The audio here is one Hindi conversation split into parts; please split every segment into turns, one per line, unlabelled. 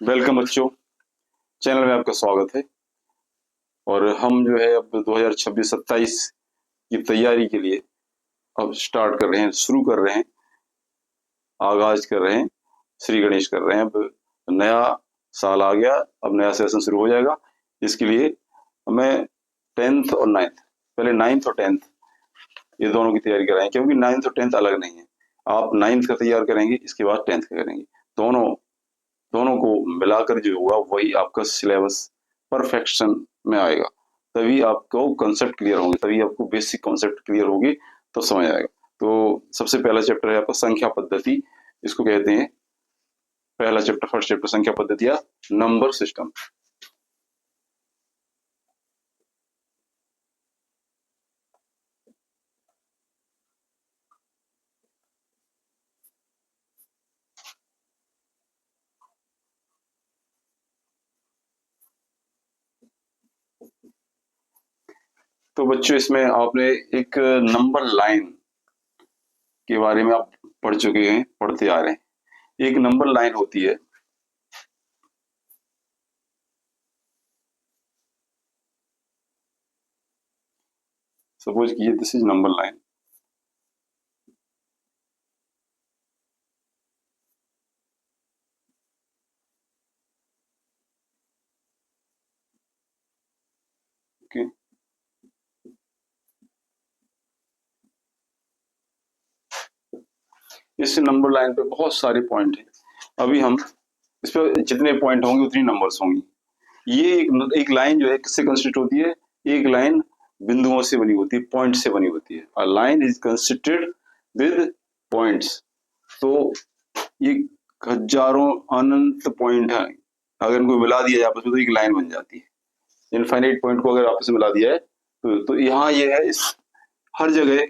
वेलकम बच्चों, चैनल में आपका स्वागत है। और हम जो है अब 2026-27 की तैयारी के लिए अब स्टार्ट कर रहे हैं, शुरू कर रहे हैं, आगाज कर रहे हैं, श्री गणेश कर रहे हैं। अब नया साल आ गया, अब नया सेशन शुरू हो जाएगा। इसके लिए हमें 10th और 9th, पहले 9th और 10th ये दोनों की तैयारी कराएं, क्योंकि 9th और 10th अलग नहीं है। आप 9th का तैयार करेंगे, इसके बाद 10th का करेंगे। दोनों दोनों को मिलाकर जो होगा वही आपका सिलेबस परफेक्शन में आएगा। तभी आपको कंसेप्ट क्लियर होंगे, तभी आपको बेसिक कॉन्सेप्ट क्लियर होगी, तो समझ आएगा। तो सबसे पहला चैप्टर है आपका संख्या पद्धति, इसको कहते हैं पहला चैप्टर, फर्स्ट चैप्टर संख्या पद्धति या नंबर सिस्टम। तो बच्चों, इसमें आपने एक नंबर लाइन के बारे में आप पढ़ चुके हैं, पढ़ते आ रहे हैं। एक नंबर लाइन होती है, सपोज कीजिए this is number line. Okay, इस नंबर लाइन पे बहुत सारे पॉइंट हैं। अभी हम इस पे जितने पॉइंट होंगे उतनी नंबर्स होंगी। ये एक लाइन जो है किससे कंस्टिट्यूट होती है? एक लाइन बिंदुओं से बनी होती है, पॉइंट से बनी होती है। A line is constituted with points. तो ये हजारों अनंत पॉइंट है, अगर इनको मिला दिया जाए आपस में तो एक लाइन बन जाती है। इनफाइनाइट पॉइंट को अगर आपस में मिला दिया है तो यहाँ ये है, इस हर जगह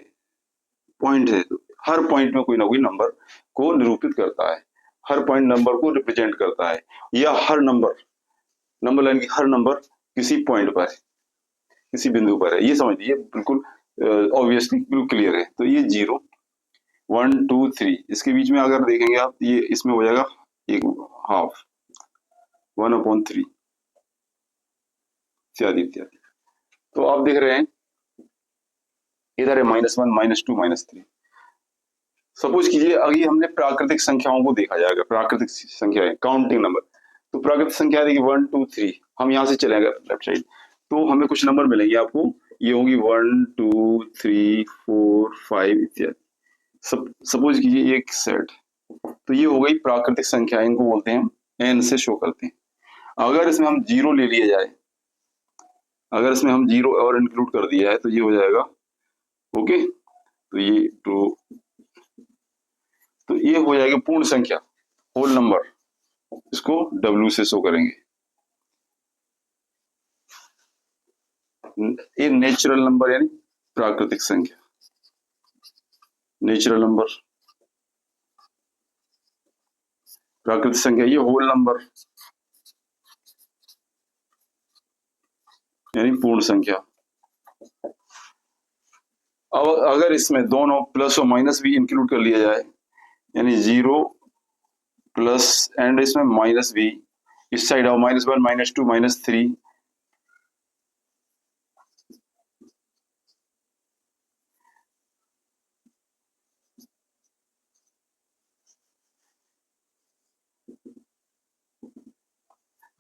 पॉइंट है। तो हर पॉइंट में कोई ना कोई नंबर को निरूपित करता है, हर पॉइंट नंबर को रिप्रेजेंट करता है, या हर नंबर लाइन की हर नंबर किसी पॉइंट पर है, किसी बिंदु पर है। ये समझ लीजिए, बिल्कुल ऑब्वियसली बिल्कुल क्लियर है। तो ये 0 1 2 3, इसके बीच में अगर देखेंगे आप, ये इसमें हो जाएगा एक हाफ 1/3 इत्यादि इत्यादि। तो आप देख रहे हैं इधर है -1 -2 -3। सपोज कीजिए अभी हमने प्राकृतिक संख्याओं को देखा जाएगा, प्राकृतिक संख्याएं, काउंटिंग नंबर। तो प्राकृतिक संख्या देखिए 1 2 3, हम यहाँ से चलेंगे लेफ्ट साइड, तो हमें कुछ नंबर मिलेंगे आपको। ये होंगी 1 2 3 4 5 इत्यादि। सपोज कीजिए एक सेट, तो ये हो गई प्राकृतिक संख्या, इनको बोलते हैं एन से शो करते हैं। अगर इसमें हम जीरो ले लिया जाए, अगर इसमें हम जीरो और इंक्लूड कर दिया है, तो ये हो जाएगा ओके। तो ये तो ये हो जाएगी पूर्ण संख्या, होल नंबर, इसको W से शो करेंगे। ये नेचुरल नंबर यानी प्राकृतिक संख्या, नेचुरल नंबर, प्राकृतिक संख्या। ये होल नंबर यानी पूर्ण संख्या। अब अगर इसमें दोनों प्लस और माइनस भी इंक्लूड कर लिया जाए, यानी 0 प्लस एंड इसमें माइनस भी, इस साइड आओ, -1 -2 -3,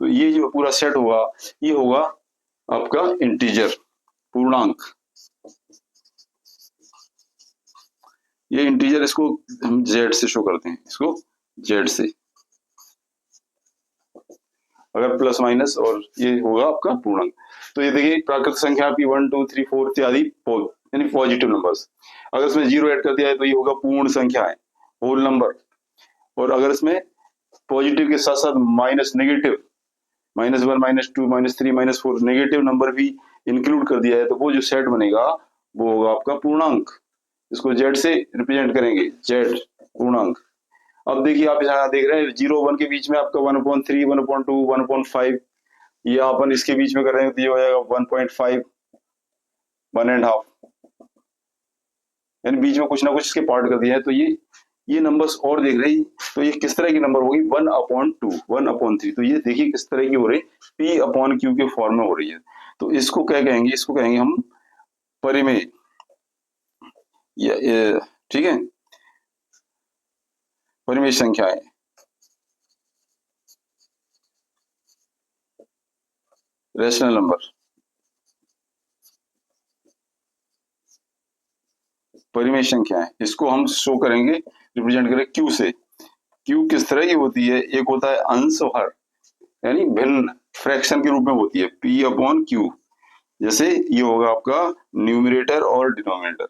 तो ये जो पूरा सेट हुआ, ये होगा आपका इंटीजर, पूर्णांक। ये इंटीजर, इसको हम जेड से शो करते हैं, इसको जेड से, अगर प्लस माइनस, और ये होगा आपका पूर्णांक। तो ये देखिए प्राकृतिक संख्या आपकी 1 2 3 4 इत्यादि यानी पॉजिटिव नंबर्स। अगर इसमें 0 ऐड कर दिया है तो ये होगा पूर्ण संख्या है, होल नंबर। और अगर इसमें पॉजिटिव के साथ साथ माइनस, नेगेटिव, -1 -2 -3 -4 नेगेटिव नंबर भी इंक्लूड कर दिया है, तो वो जो सेट बनेगा वो होगा आपका पूर्णांक। इसको जेड से रिप्रेजेंट करेंगे, जेड पूर्णांक। अब देखिए आप यहाँ देख रहे हैं 0 1 के बीच में आपका 1/3 1/2 1/5, ये अपन इसके बीच में कर रहे हैं तो ये हो जाएगा 1.5 1.5, यानी बीच में कुछ ना कुछ इसके पार्ट कर दिया है। तो ये ये नंबर्स और देख रही, तो ये किस तरह की नंबर होगी, 1/2, 1/3। तो ये देखिए किस तरह की हो रही, P/Q के फॉर्म में हो रही है। तो इसको क्या कहेंगे, इसको कहेंगे हम परिमेय, ठीक है, परिमेय संख्याएं। रेशनल नंबर, परिमेय संख्याएं, इसको हम शो करेंगे, रिप्रेजेंट करें Q से। Q किस तरह की होती है, एक होता है अंश और हर, यानी भिन्न, फ्रैक्शन के रूप में होती है, P/Q। जैसे ये होगा आपका न्यूमरेटर और डिनोमिनेटर,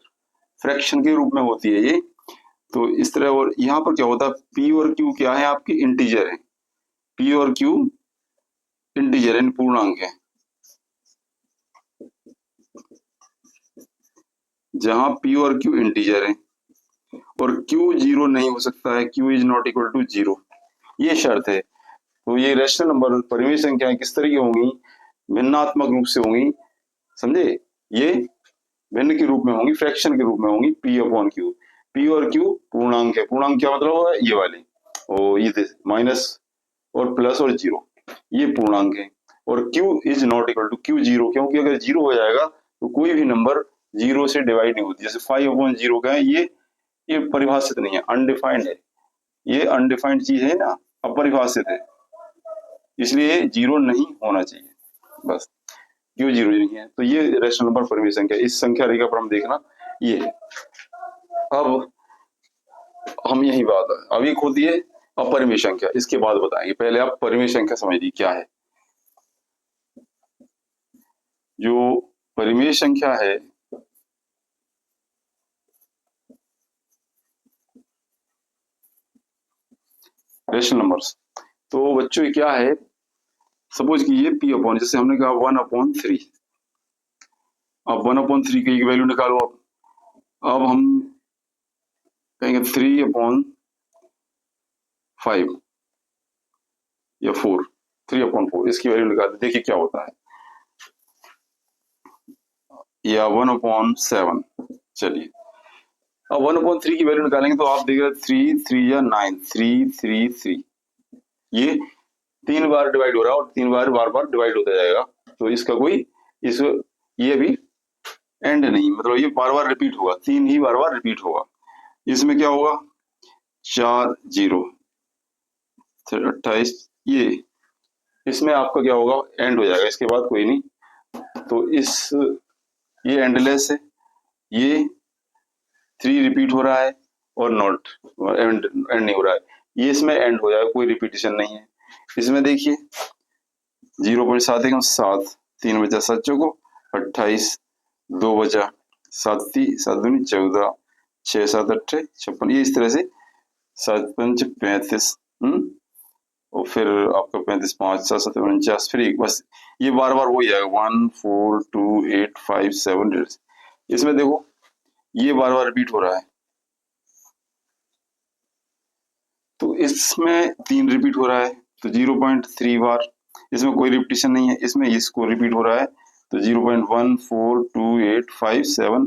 फ्रैक्शन के रूप में होती है ये। तो इस तरह, और यहाँ पर क्या होता है, P और Q क्या है, आपके इंटीजर है। P और Q इंटीजर है, पूर्णांक है। जहां P और Q इंटीजर है और Q जीरो नहीं हो सकता है, Q is not equal to zero, ये शर्त है। तो ये रेशनल नंबर, परिमेय संख्याएं किस तरह की होंगी, भिन्नात्मक रूप से होंगी, समझे, ये भिन्न के रूप में होंगी, फ्रैक्शन के रूप में होंगी, P/Q। P और Q पूर्णांक है, पूर्णांक क्या मतलब है, ये वाले, और ये माइनस और प्लस और जीरो, ये पूर्णांक है। और Q is not equal to, Q zero, क्योंकि अगर जीरो हो जाएगा तो कोई भी नंबर जीरो से डिवाइड नहीं होती। जैसे 5/0 का है, ये परिभाषित नहीं है, अनडिफाइंड है, ये अनडिफाइंड चीज है ना, अपरिभाषित है, इसलिए जीरो नहीं होना चाहिए, बस Q जीरो नहीं है। तो ये रेशनल नंबर, परिमेय संख्या, इस संख्या रेखा पर हम देखना ये है। अब हम यही बात, अब एक होती है अपरिमेय संख्या, इसके बाद बताएंगे, पहले आप परिमेय संख्या समझिए क्या है। जो परिमेय संख्या है, रेशनल नंबर्स, तो बच्चों ये क्या है, सपोज कि ये P/, जैसे हमने कहा 1/3, अब 1/3 की वैल्यू निकालो। अब हम कहेंगे 3/5 या 4, 3/4, इसकी वैल्यू निकाल, देखिए क्या होता है, या 1/7। चलिए, अब 1/3 की वैल्यू निकालेंगे तो आप देख रहे 3 3 या 9, 3 3 3, ये 3 बार डिवाइड हो रहा है और 3 बार बार बार डिवाइड होता जाएगा। तो इसका कोई ये भी एंड नहीं, मतलब ये बार बार रिपीट होगा, 3 ही बार बार रिपीट होगा। इसमें क्या होगा, 4 0 28, ये इसमें आपका क्या होगा, एंड हो जाएगा, इसके बाद कोई नहीं। तो ये एंडलेस है, ये 3 रिपीट हो रहा है और नॉट एंड नहीं हो रहा है, ये इसमें एंड हो जाएगा, कोई रिपीटिशन नहीं है। इसमें देखिए 0.7 7, 3 बचा 7 चौको 28, 2 बचा 7 7 दूनी 14, 6 7 8 56, ये इस तरह से 7 5 35, और फिर आपका 35 5 7 7 49, फिर एक, बस ये बार बार हो जाएगा 1 4 2 8 5 7 8। इसमें देखो ये बार बार रिपीट हो रहा है, तो इसमें 3 रिपीट हो रहा है, तो 0.3 बार, इसमें कोई रिपीटिशन नहीं है, इसमें इसको रिपीट हो रहा है, तो 0.1 4 2 8 5 7।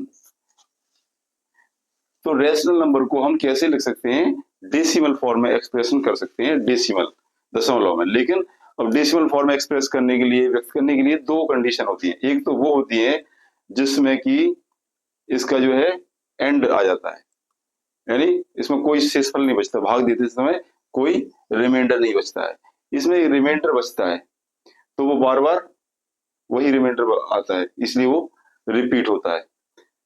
तो रेशनल नंबर को हम कैसे लिख सकते हैं, डेसिमल फॉर्म में एक्सप्रेशन कर सकते हैं, डेसिमल, दशमलव में। लेकिन अब डेसिमल फॉर्म में एक्सप्रेस करने के लिए, व्यक्त करने के लिए 2 कंडीशन होती है। एक तो वो होती है जिसमें कि इसका जो है एंड आ जाता है, यानी इसमें कोई शेषफल नहीं बचता, भाग देते समय कोई रिमाइंडर नहीं बचता है। इसमें रिमाइंडर बचता है तो वो बार बार वही रिमाइंडर आता है, इसलिए वो रिपीट होता है।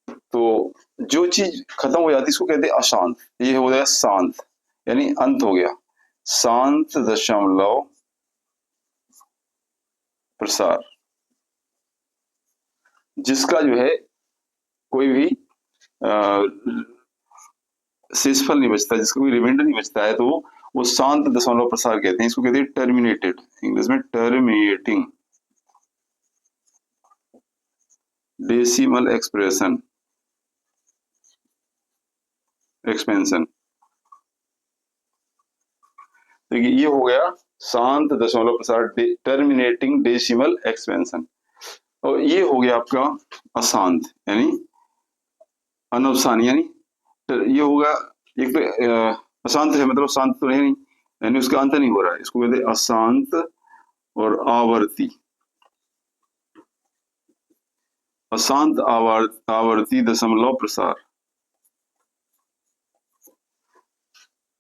तो जो चीज खत्म हो जाती है इसको कहते हैं अशांत, ये हो गया शांत, यानी अंत हो गया, शांत दशमलव प्रसार, जिसका जो है कोई भी शेषफल नहीं बचता, जिसका कोई रिमाइंडर नहीं बचता है, तो वो शांत दशमलव प्रसार कहते हैं। इसको कहते हैं टर्मिनेटेड, इंग्लिश में टर्मिनेटिंग डेसिमल एक्सप्रेशन, एक्सपेंशन। देखिए ये हो गया शांत दशमलव प्रसार, टर्मिनेटिंग डेसिमल एक्सपेंशन। और ये हो गया आपका अशांत, यानी अनवसानी, यानी ये होगा एक तो अशांत है मतलब शांत तो है नहीं, यानी उसका अंत नहीं हो रहा है, इसको कहते हैं अशांत और आवर्ती। अशांत आवर्ती दशमलव प्रसार,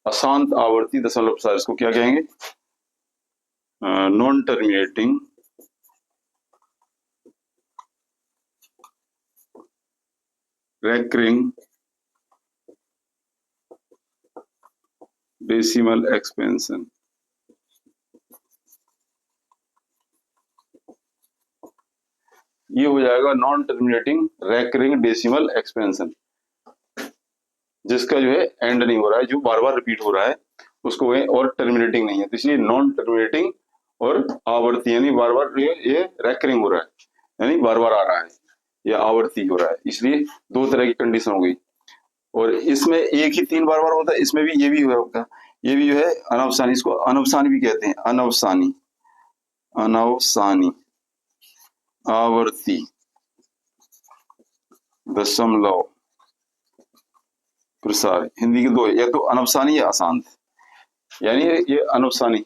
अशांत आवर्ती दशमलव प्रसार, इसको क्या कहेंगे? Non terminating recurring decimal expansion। ये हो जाएगा non terminating recurring decimal expansion, जिसका जो है एंड नहीं हो रहा है, जो बार बार रिपीट हो रहा है उसको है, और टर्मिनेटिंग नहीं है, तो इसलिए नॉन टर्मिनेटिंग और आवर्ती, यानी बार बार ये रेकरिंग हो रहा है, यानी बार बार आ रहा है या आवर्ती हो रहा है, इसलिए दो तरह की कंडीशन हो गई। और इसमें एक ही 3 बार बार होता है, इसमें भी ये भी होगा, ये भी जो है अनवसानी, इसको अनवसानी भी कहते हैं, अनवसानी, अनवसानी आवर्ती दशमलव प्रसार। हिंदी के दो है, या तो अनवसानी या अशांत, यानी ये अनवसानी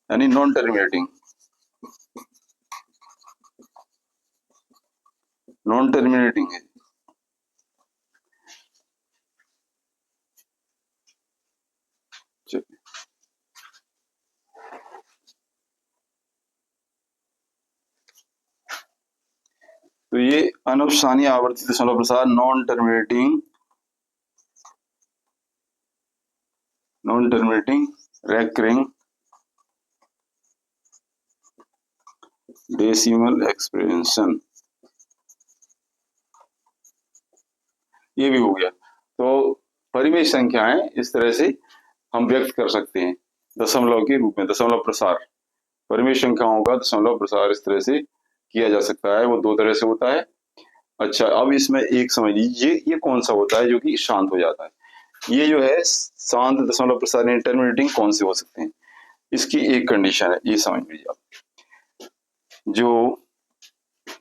यानी नॉन टर्मिनेटिंग, नॉन टर्मिनेटिंग है। तो ये अनवसानी आवर्ती दशमलव प्रसार non terminating recurring decimal expansion, ये भी हो गया। तो परिमेय संख्याएं इस तरह से हम व्यक्त कर सकते हैं दशमलव के रूप में, दशमलव प्रसार, परिमेय संख्याओं का दशमलव प्रसार इस तरह से किया जा सकता है, वो दो तरह से होता है। अच्छा, अब इसमें एक समझ लीजिए, ये कौन सा होता है जो कि शांत हो जाता है? ये जो है शांत दशमलव प्रसार टर्मिनेटिंग कौन से हो सकते हैं? इसकी एक कंडीशन है, ये समझ लीजिए आप, जो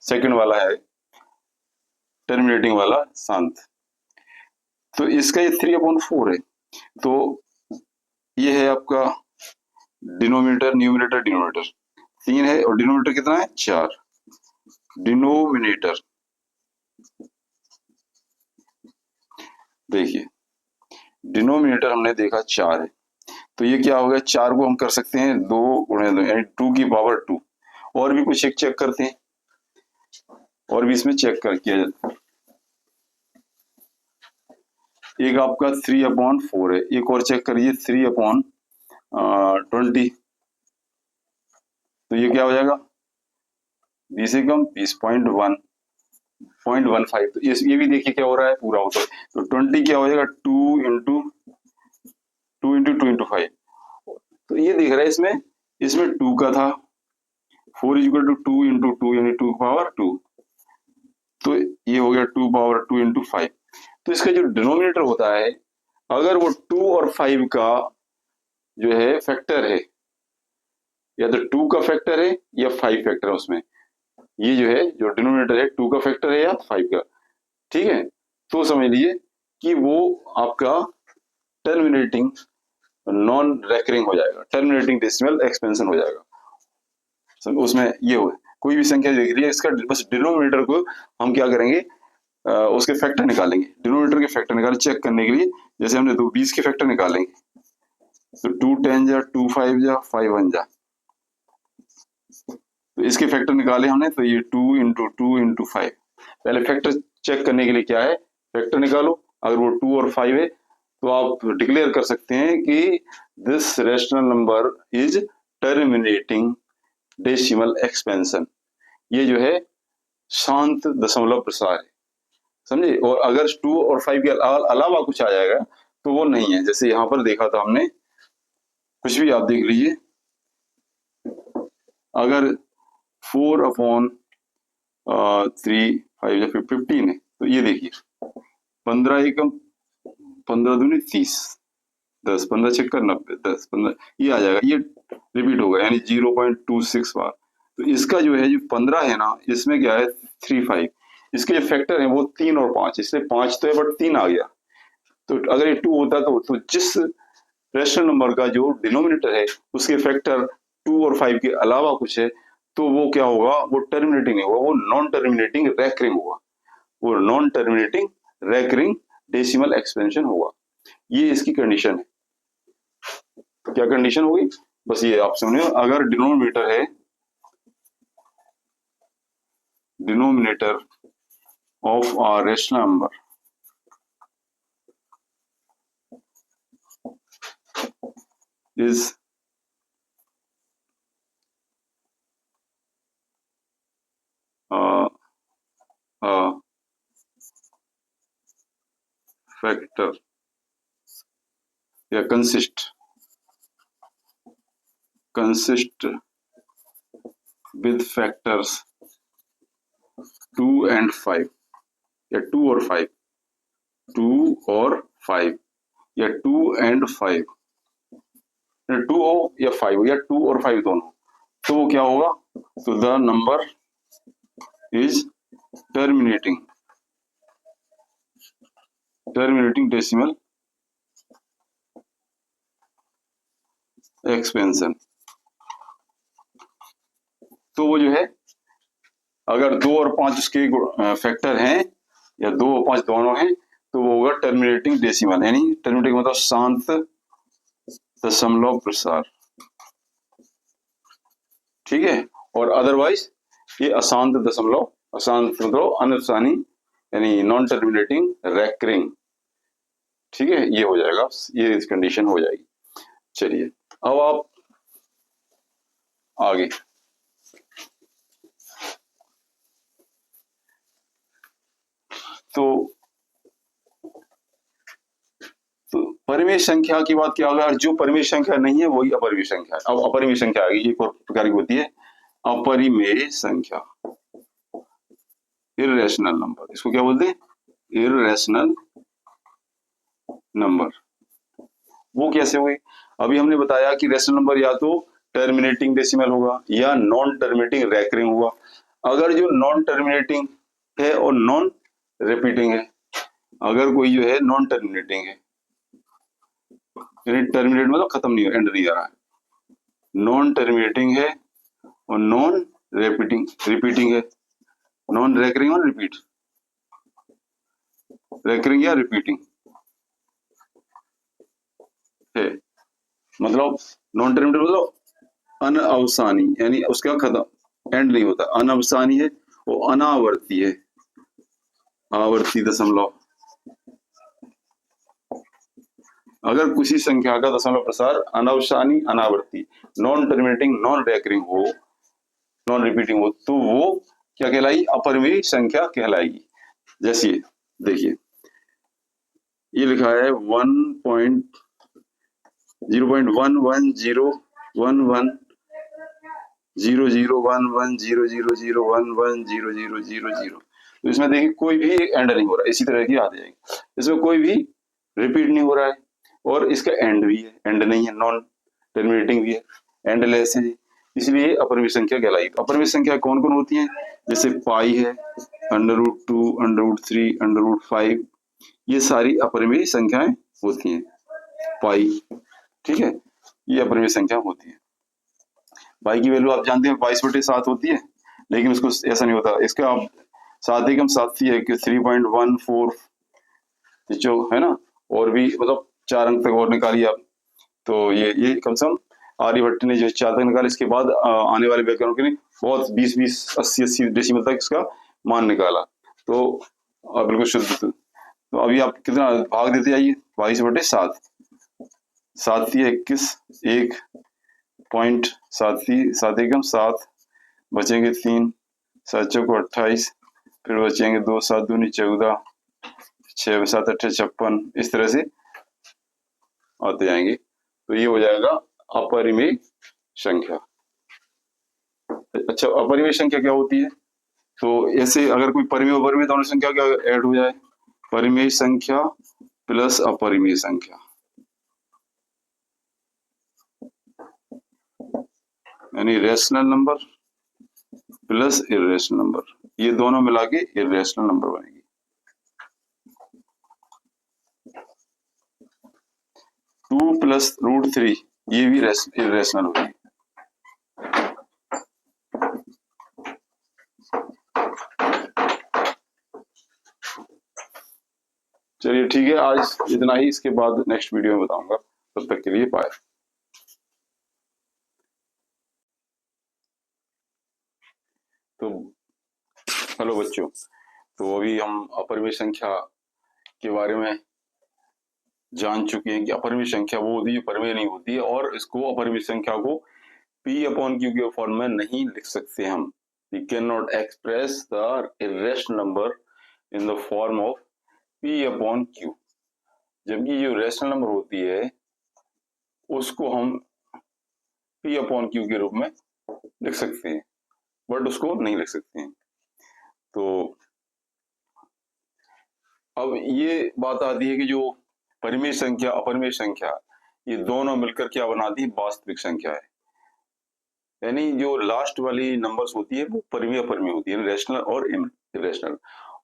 सेकंड वाला है टर्मिनेटिंग वाला शांत, तो इसका ये 3/4 है, तो ये है आपका डिनोमिनेटर, न्यूमिनेटर डिनोमिनेटर 3 है, और डिनोमिनेटर कितना है? 4। डिनोमिनेटर देखिए, डिनोमिनेटर हमने देखा 4 है, तो ये क्या हो गया? 4 को हम कर सकते हैं 2 गुणे 2 यानी 2 की पावर 2। और भी कुछ एक चेक करते हैं, और भी इसमें चेक कर किया जाता है। एक आपका 3/4 है, एक और चेक करिए 3/20, तो ये क्या हो जाएगा? 20 से कम 20.1.15, तो ये भी देखिए क्या हो रहा है, पूरा होता है, तो 20 क्या हो जाएगा? 2 इंटू 5, तो ये दिख रहा है इसमें 2 का था, 4 इक्वल टू 2 इंटू 2 यानी 2 पावर 2, तो ये हो गया 2 पावर 2 इंटू 5। तो इसका जो डिनोमिनेटर होता है, अगर वो 2 और 5 का जो है फैक्टर है, या तो 2 का फैक्टर है या 5 फैक्टर है उसमें, ये जो है जो डिनोमिनेटर है 2 का फैक्टर है या 5 का, ठीक है, तो समझ लीजिए कि वो आपका टर्मिनेटिंग नॉन रेकरिंग हो जाएगा, टर्मिनेटिंग डेसिमल एक्सपेंशन हो जाएगा। उसमें ये हो, कोई भी संख्या देख रही है, इसका बस डिनोमिनेटर को हम क्या करेंगे, उसके फैक्टर निकालेंगे, डिनोमिनेटर के फैक्टर निकाले चेक करने के लिए, जैसे हमने 20 के फैक्टर निकालेंगे, तो 2 10 जा, 2 5 जा, 5 1 जा, तो इसके फैक्टर निकाले हमने, तो ये 2 इंटू 2 इंटू 5। पहले फैक्टर चेक करने के लिए क्या है, फैक्टर निकालो, अगर वो 2 और 5 है तो आप डिक्लेयर कर सकते हैं कि this rational number is terminating decimal expansion, ये जो है शांत दशमलव प्रसार है, समझे। और अगर 2 और 5 के अलावा कुछ आ जाएगा तो वो नहीं है, जैसे यहां पर देखा था हमने, कुछ भी आप देख लीजिए, अगर 4/3 5 या 15 है, तो ये देखिए 15 एकम 15 दूनी 30, 10 15 छक्कर 90, 10 15 ये आ जाएगा, ये रिपीट होगा, यानी 0.26 बार। तो इसका जो है जो 15 है ना, इसमें क्या है 3 5, इसके जो फैक्टर है वो 3 और 5, इसलिए 5 तो है बट 3 आ गया, तो अगर ये 2 होता तो जिस रेशनल नंबर का जो डिनोमिनेटर है उसके फैक्टर 2 और 5 के अलावा कुछ है तो वो क्या होगा, वो टर्मिनेटिंग नहीं होगा, वो नॉन टर्मिनेटिंग रैकरिंग होगा, वो non terminating recurring decimal expansion होगा। ये इसकी कंडीशन है। क्या कंडीशन होगी, बस ये आप सुनिए, अगर डिनोमिनेटर है, denominator of a rational number is a factor या consist with factors 2 and 5 या 2 और 5, 2 और 5 या 2 and 5, 2 हो या 5 हो या 2 और 5 दोनों, तो वो क्या होगा, तो the number is terminating decimal expansion. तो वो जो है अगर 2 और 5 उसके फैक्टर हैं या 2 और 5 दोनों हैं तो वो होगा टर्मिनेटिंग डेसिमल, यानी टर्मिनेटिंग मतलब शांत दशमलव प्रसार, ठीक है। और अदरवाइज ये अशांत दशमलव, अशांत मतलब अनशानी यानी नॉन टर्मिनेटिंग रैकरिंग, ठीक है, ये हो जाएगा, ये कंडीशन हो जाएगी। चलिए अब आप आगे, तो परिमेय संख्या की बात क्या होगा, जो परिमेय संख्या नहीं है वही अपरिमेय संख्या है। अब अपरिमेय संख्या आ गई, एक और प्रकार की होती है अपरिमेय संख्या, इर्रेशनल नंबर, इसको क्या बोलते हैं, इर्रेशनल नंबर। वो कैसे हुए, अभी हमने बताया कि रेशनल नंबर या तो टर्मिनेटिंग डेसिमल होगा या नॉन टर्मिनेटिंग रैकरिंग होगा। अगर जो नॉन टर्मिनेटिंग है और नॉन रिपीटिंग है, अगर कोई जो है नॉन टर्मिनेटिंग है, टर्मिनेट मतलब खत्म नहीं, एंड नहीं आ रहा है, नॉन टर्मिनेटिंग है और नॉन रिपीटिंग है, नॉन रैकरिंग और रिपीट, रैकरिंग या रिपीटिंग है, मतलब नॉन टर्मिनेटिंग मतलब अनअवसानी, यानी उसका खत्म, एंड नहीं होता, अनअवसानी है, वो अनावर्ती है, आवर्ती दशमलव। अगर किसी संख्या का दशमलव प्रसार अनवसानी अनावर्ती नॉन टर्मिनेटिंग नॉन रैकरिंग हो, नॉन रिपीटिंग हो, तो वो क्या कहलाई, अपरिमेय संख्या कहलाएगी। जैसे देखिए ये लिखा है 1.0.110110011000110000, तो इसमें देखिए कोई भी एंड नहीं हो रहा, इसी तरह की आ जाएगी, इसमें कोई भी रिपीट नहीं हो रहा है और इसका एंड भी है, एंड नहीं है, नॉन टर्मिनेटिंग भी है, एंडलेस है, इसलिए अपरिमेय संख्या कहलाई। तो अपरिमेय संख्या कौन कौन होती है, जैसे पाई है, √2, √3, √5, ये सारी अपरिमेय संख्याएं होती हैं, पाई, ठीक है, ये अपरिमेय संख्या होती है। पाई की वैल्यू आप जानते हैं 22/7 होती है, लेकिन उसको ऐसा नहीं होता, इसका आप 7 एकम 7 है कि 3.14 जो है ना, और भी मतलब 4 अंक तक और निकालिए आप, तो ये कम से कम आर्यभट्ट ने जो 4 तक निकाला, इसके बाद आने वाले व्याकरणों ने बहुत 20-20, 80-80 डेसिमल तक इसका मान निकाला, तो बिल्कुल शुद्ध। तो अभी आप कितना भाग देते जाइए, 22/7, 7 21, 1.7 एकम 7, बचेंगे 3, 7 चौको 28, फिर बचेंगे 2, 7 दूनी 14, 6 7 8 56, इस तरह से आते जाएंगे, तो ये हो जाएगा अपरिमेय संख्या। अच्छा, अपरिमेय संख्या क्या होती है, तो ऐसे अगर कोई परिमेय अपरिमेय दोनों संख्या क्या ऐड हो जाए, परिमेय संख्या प्लस अपरिमेय संख्या, यानी rational number plus irrational number, ये दोनों मिला के इर्रेशनल नंबर बनेगी। 2 प्लस रूट 3 ये भी इरेशनल होगी। चलिए ठीक है, आज इतना ही। इसके बाद नेक्स्ट वीडियो में बताऊंगा। तब तक के लिए बाय। तो हेलो बच्चों, तो अभी हम अपरिमेय संख्या के बारे में जान चुके हैं कि अपरिमेय संख्या वो होती है जो परिमेय नहीं होती है, और इसको अपरिमेय संख्या को P अपॉन Q के फॉर्म में नहीं लिख सकते हम। We cannot express the irrational number in the form of P upon Q। जबकि जो रेशनल नंबर होती है उसको हम P अपॉन Q के रूप में लिख सकते हैं, बट उसको नहीं लिख सकते हैं। तो अब ये बात आती है कि जो परिमेय संख्या अपरिमेय संख्या ये दोनों मिलकर क्या बनाती है, वास्तविक संख्या है। यानी जो लास्ट वाली नंबर्स होती है वो परिमेय अपरिमेय होती है, रेशनल और इरेशनल।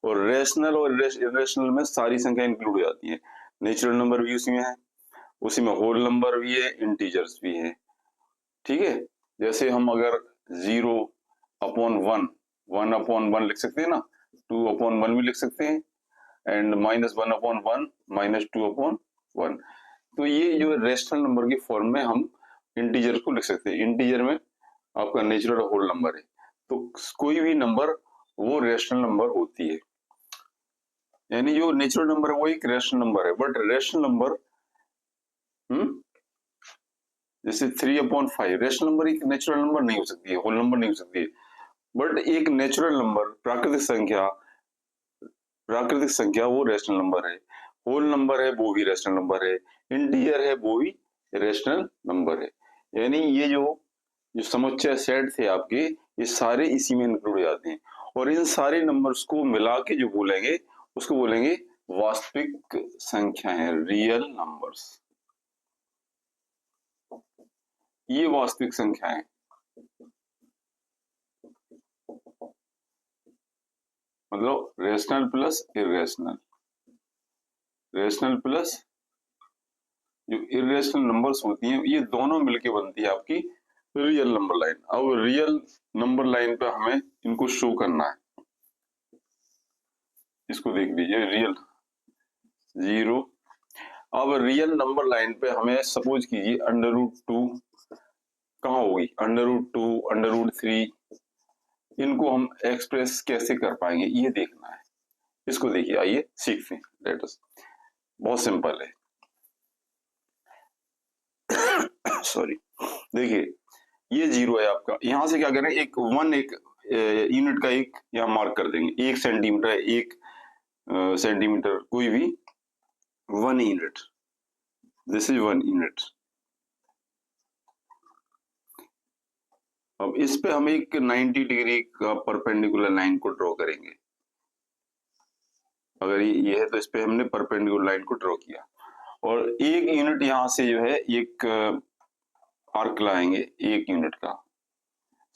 और रेशनल और इरेशनल में सारी संख्या इंक्लूड हो जाती है। नेचुरल नंबर भी उसी में है, उसी में होल नंबर भी है, इंटीजर्स भी है। ठीक है, जैसे हम अगर 0 अपॉन 1 1 अपॉन 1 लिख सकते हैं ना, 2 अपॉन 1 भी लिख सकते हैं, एंड -1 अपॉन 1 -2 अपॉन 1। तो ये जो रेशनल नंबर की फॉर्म में हम इंटीजर को लिख सकते हैं। इंटीजर में आपका नेचुरल होल नंबर है, तो कोई भी नंबर वो रेशनल नंबर होती है। यानी जो नेचुरल नंबर है वो एक रेशनल नंबर है, बट रेशनल नंबर जैसे 3 अपॉन 5 रेशनल नंबर एक नेचुरल नंबर नहीं हो सकती है, होल नंबर नहीं हो सकती है। बट एक नेचुरल नंबर प्राकृतिक संख्या वो रेशनल नंबर है, होल नंबर है वो भी रेशनल नंबर है, इंटीजर है वो भी रेशनल नंबर है। यानी ये जो समुच्चय सेट थे आपके, ये सारे इसी में इंक्लूड हो जाते हैं। और इन सारे नंबर्स को मिला के जो बोलेंगे उसको बोलेंगे वास्तविक संख्याएं, रियल नंबर्स। ये वास्तविक संख्याएं, मतलब rational plus irrational, rational plus जो इरेशनल नंबर्स होती हैं, ये दोनों मिलके बनती है आपकी रियल नंबर लाइन। अब रियल नंबर लाइन पे हमें इनको शो करना है। इसको देख लीजिए, रियल 0। अब रियल नंबर लाइन पे हमें सपोज कीजिए √2 कहाँ होगी, √2 √3, इनको हम एक्सप्रेस कैसे कर पाएंगे ये देखना है। इसको देखिए, आइए सीखते हैं। लेट अस, बहुत सिंपल है। सॉरी, देखिए ये 0 है आपका, यहां से क्या करें, एक यूनिट का एक यहाँ मार्क कर देंगे। 1 सेंटीमीटर है, 1 सेंटीमीटर, कोई भी 1 यूनिट, दिस इज 1 यूनिट। अब इस पे हम एक 90 डिग्री का परपेंडिकुलर लाइन को ड्रॉ करेंगे। अगर ये है तो इस पे हमने परपेंडिकुलर लाइन को ड्रॉ किया, और 1 यूनिट यहाँ से जो है एक आर्क लाएंगे 1 यूनिट का।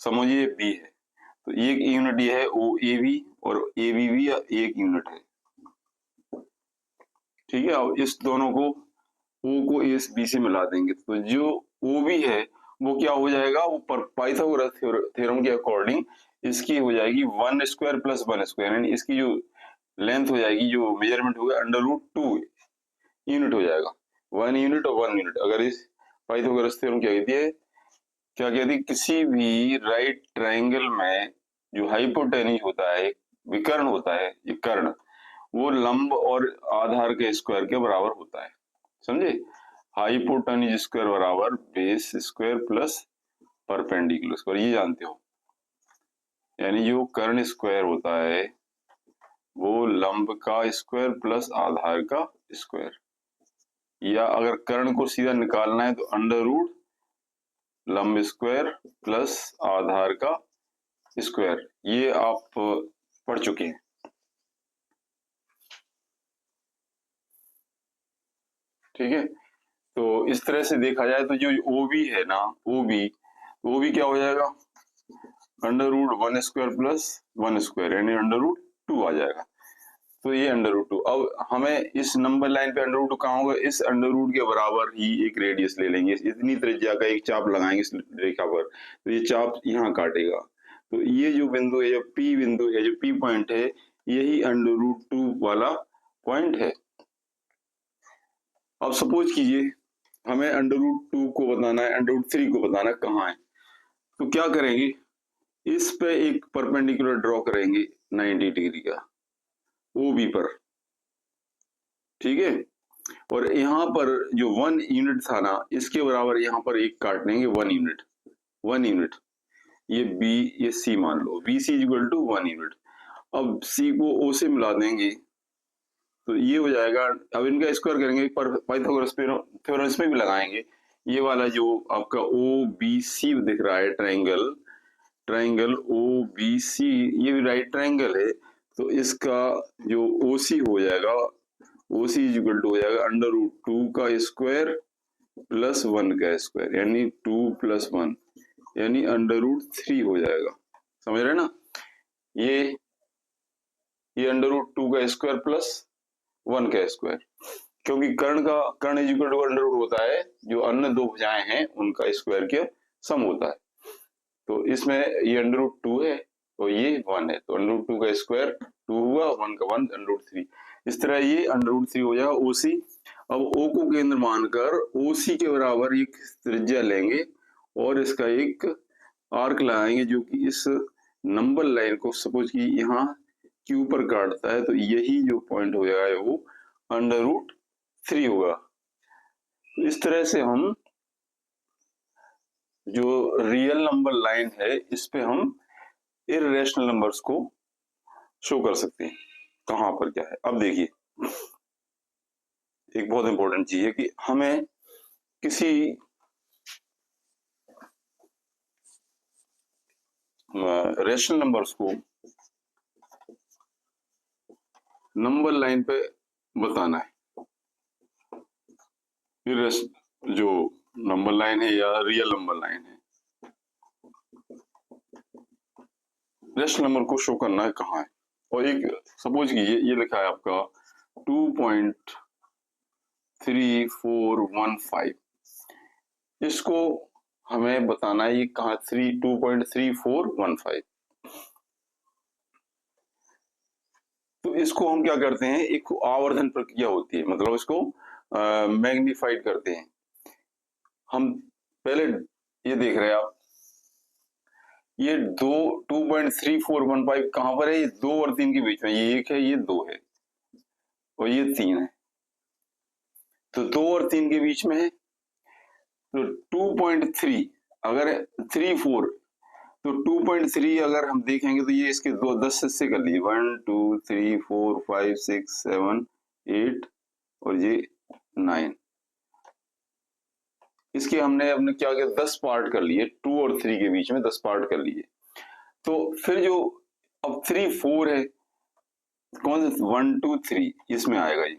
समझिए बी है तो 1 यूनिट ये है ओ ए बी, और ए बी भी 1 यूनिट है। ठीक है, अब इस दोनों को ओ को इस बी से मिला देंगे, तो जो ओ बी है वो क्या हो जाएगा, वो पाइथागोरस थ्योरम के अकॉर्डिंग इसकी हो जाएगी 1 स्क्वायर प्लस 1 स्क्वायर, यानी इसकी जो लेंथ हो जाएगी, जो मेजरमेंट होगा √2 यूनिट हो जाएगा। 1 यूनिट और 1 यूनिट। अगर इस पाइथागोरस थ्योरम क्या कहती है, किसी भी राइट ट्रायंगल में जो हाइपोटेन्यूज होता है, विकर्ण होता है, ये कर्ण, वो लंब और आधार के स्क्वायर के बराबर होता है। समझे, हाइपोटेन्यूज स्क्वायर बराबर base square plus perpendicular square, ये जानते हो। यानी जो कर्ण स्क्वायर होता है वो लंब का स्क्वायर प्लस आधार का स्क्वायर, या अगर कर्ण को सीधा निकालना है तो √ लंब स्क्वायर प्लस आधार का स्क्वायर, ये आप पढ़ चुके हैं। ठीक है, तो इस तरह से देखा जाए तो जो OB है ना, OB क्या हो जाएगा, √1 स्क्वायर प्लस 1 स्क्वायर, यानी √2 आ जाएगा। तो ये √2। अब हमें इस नंबर लाइन पे √2 कहाँ होगा, इस √2 के बराबर ही एक रेडियस ले लेंगे, इतनी त्रिज्या का एक चाप लगाएंगे इस रेखा पर, तो ये चाप यहाँ काटेगा। तो ये जो बिंदु है, जो P बिंदु है, जो P पॉइंट है, यही √2 वाला पॉइंट है। अब सपोज कीजिए हमें √2 को बताना है, √3 को बताना है कहाँ है, तो क्या करेंगे, इस पे एक परपेंडिकुलर ड्रॉ करेंगे 90 डिग्री का OB पर, ठीक है। और यहाँ पर जो 1 यूनिट था ना, इसके बराबर यहाँ पर एक काट लेंगे 1 यूनिट, 1 यूनिट, ये B, ये C मान लो, BC इक्वल टू 1 यूनिट। अब C को O से मिला देंगे तो ये हो जाएगा। अब इनका स्क्वायर करेंगे, पर पाइथागोरस थ्योरम इसमें भी लगाएंगे। ये वाला जो आपका OBC दिख रहा है ट्रायंगल, ट्रायंगल OBC, ये भी राइट ट्रायंगल है, तो इसका जो OC हो जाएगा, OC इक्वल टू हो जाएगा √2 का स्क्वायर प्लस 1 का स्क्वायर, यानी 2 + 1, यानी √3 हो जाएगा। समझ रहे ना, ये √2 का स्क्वायर प्लस 1 का स्क्वायर, क्योंकि कर्ण इज इक्वल टू √2 होता है, जो अन्य दो भुजाएं हैं उनका स्क्वायर के सम होता है। तो इसमें ये √2 है और ये 1 है, तो √2 का स्क्वायर 2 हुआ, 1 का 1, √3। इस तरह ये √3 हो जाएगा OC। अब O को केंद्र मानकर OC के बराबर एक त्रिज्या लेंगे और इसका एक आर्क लगाएंगे जो कि इस नंबर लाइन को सपोज कि यहाँ Q पर काटता है, तो यही जो पॉइंट हो जाएगा वो √3 होगा। तो इस तरह से हम जो रियल नंबर लाइन है, इस पे हम इर्रेशनल नंबर्स को शो कर सकते हैं, कहां पर क्या है। अब देखिए एक बहुत इंपॉर्टेंट चीज है कि हमें किसी रेशनल नंबर्स को नंबर लाइन पे बताना है, जो नंबर लाइन है या रियल नंबर लाइन है, रेशनल नंबर को शो करना है कहाँ है। और एक सपोज कीजिए ये लिखा है आपका 2.3415, इसको हमें बताना है ये कहाँ 2.3415। तो इसको हम क्या करते हैं, एक आवर्धन प्रक्रिया होती है, मतलब इसको मैग्निफाइड करते हैं। हम पहले ये देख रहे हैं आप, ये 2.3415 कहां पर है, ये 2 और 3 के बीच में, ये 1 है, ये 2 है और ये 3 है, तो 2 और 3 के बीच में है। तो 2.3 अगर 34, तो 2.3 अगर हम देखेंगे तो ये इसके 10 हिस्से कर लिए, 1 2 3 4 5 6 7 8 और ये 9, इसके हमने क्या किया, 10 पार्ट कर लिए, 2 और 3 के बीच में 10 पार्ट कर लिए। तो फिर जो अब 3 4 है, कौन सा 1 2 3 इसमें आएगा, ये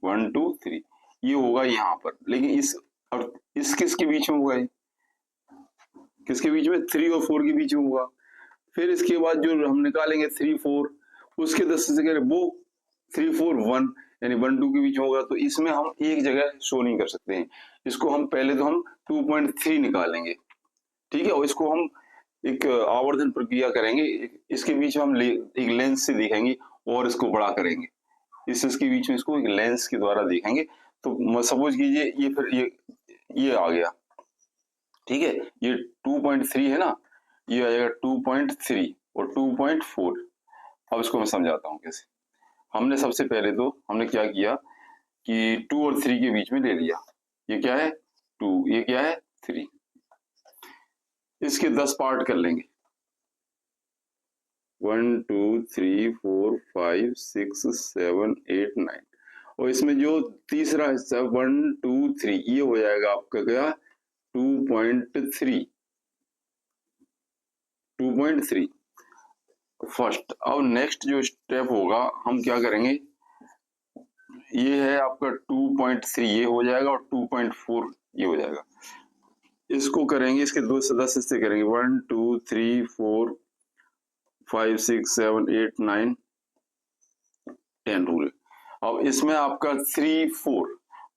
1 2 3 ये होगा यहाँ पर, लेकिन इस किसके बीच में होगा, ये किसके बीच में, 3 और 4 के बीच में होगा। फिर इसके बाद जो हम निकालेंगे 3 4, उसके 10 से करें वो 3 4 1, यानी 1 2 के बीच में होगा। तो इसमें हम एक जगह शो नहीं कर सकते हैं, इसको हम पहले तो हम 2.3 निकालेंगे, ठीक है, और इसको हम एक आवर्धन प्रक्रिया करेंगे, इसके बीच में हम एक लेंस से देखेंगे और इसको बड़ा करेंगे, इसके बीच में इसको एक लेंस के द्वारा देखेंगे। तो सपोज कीजिए ये फिर ये आ गया, ठीक है, ये 2.3 है ना, ये आ जाएगा 2.3 और 2.4। अब इसको मैं समझाता हूँ कैसे। हमने सबसे पहले तो हमने क्या किया कि 2 और 3 के बीच में ले लिया, ये क्या है 2, ये क्या है 3, इसके 10 पार्ट कर लेंगे, 1 2 3 4 5 6 7 8 9, और इसमें जो तीसरा हिस्सा 1 2 3 ये हो जाएगा आपका क्या 2.3 फर्स्ट। अब नेक्स्ट जो स्टेप होगा हम क्या करेंगे, ये है आपका 2.3 ये हो जाएगा और 2.4 ये हो जाएगा, इसको करेंगे, इसके 2 से 10 हिस्से करेंगे, 1 2 3 4 5 6 7 8 9 10 रूल है। अब इसमें आपका 3 4,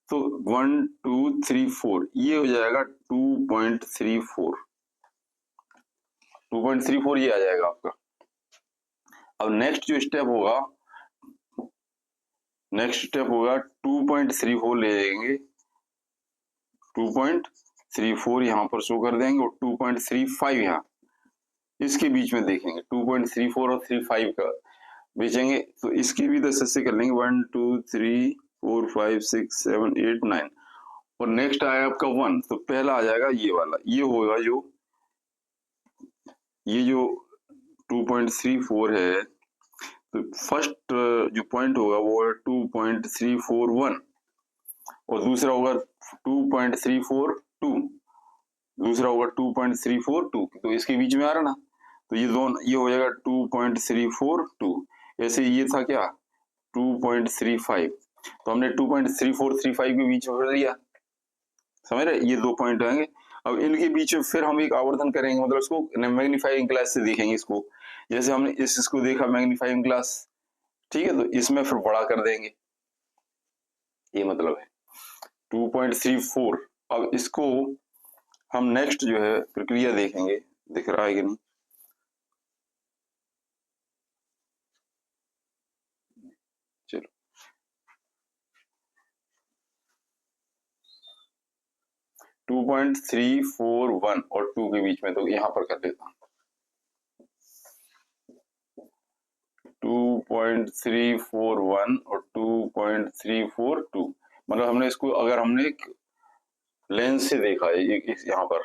तो 1 2 3 4 ये हो जाएगा 2.34, 2.34 ये आ जाएगा आपका। अब नेक्स्ट स्टेप होगा 2.34 ले जाएंगे, 2.34 यहाँ पर शो कर देंगे और 2.35 यहाँ इसके बीच में देखेंगे, 2.34 और 35 का बेचेंगे, तो इसके भी 10 हिस्से कर लेंगे, 1 2 3 4 5 6 7 8 9 और नेक्स्ट आया आपका 1, तो पहला आ जाएगा ये वाला, ये होगा जो 2.34 है, तो फर्स्ट जो पॉइंट होगा वो है 2.341 और दूसरा होगा 2.342, दूसरा होगा 2.342, तो इसके बीच में आ रहा ना, तो ये दोनों ये हो जाएगा 2.342। ऐसे ये था क्या 2.35, तो हमने 2.3435 के बीच में भर दिया, समझ रहे, ये 2 पॉइंट आएंगे। अब इनके बीच में फिर हम एक आवर्धन करेंगे, मतलब इसको मैग्नीफाइंग ग्लास से देखेंगे इसको, जैसे हमने इसको देखा मैग्नीफाइंग ग्लास, ठीक है, तो इसमें फिर बड़ा कर देंगे, ये मतलब है 2.34। अब इसको हम नेक्स्ट जो है प्रक्रिया देखेंगे, दिख रहा है कि नहीं, चलो 2.341 और 2 के बीच में, तो यहाँ पर कर देता हूँ 2.341 और 2.342, मतलब हमने इसको अगर हमने लेंस से देखा है यहाँ पर,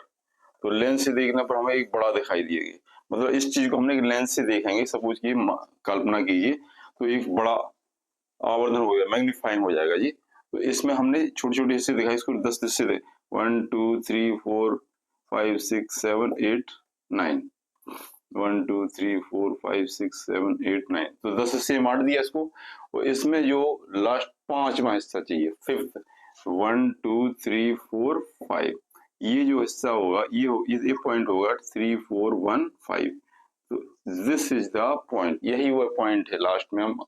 तो लेंस से देखने पर हमें एक बड़ा दिखाई दिएगी, मतलब इस चीज को हमने एक लेंस से देखेंगे, सपोज की कल्पना कीजिए, तो एक बड़ा आवर्धन हो गया, मैग्नीफाइंग हो जाएगा जी। तो इसमें हमने छोटे छोटे हिस्से दिखाए, इसको 10 हिस्से दे, 1 2 3 4 5 6 7 8 9, 1 2 3 4 5 6 7 8 9, तो 10 हिस्से बांट दिया इसको, और इसमें जो लास्ट 5वां हिस्सा चाहिए, फिफ्थ, 1 2 3 4 5, ये जो हिस्सा होगा ये पॉइंट होगा 3 4 1 5, तो दिस इज द पॉइंट, यही वो पॉइंट है लास्ट में, हम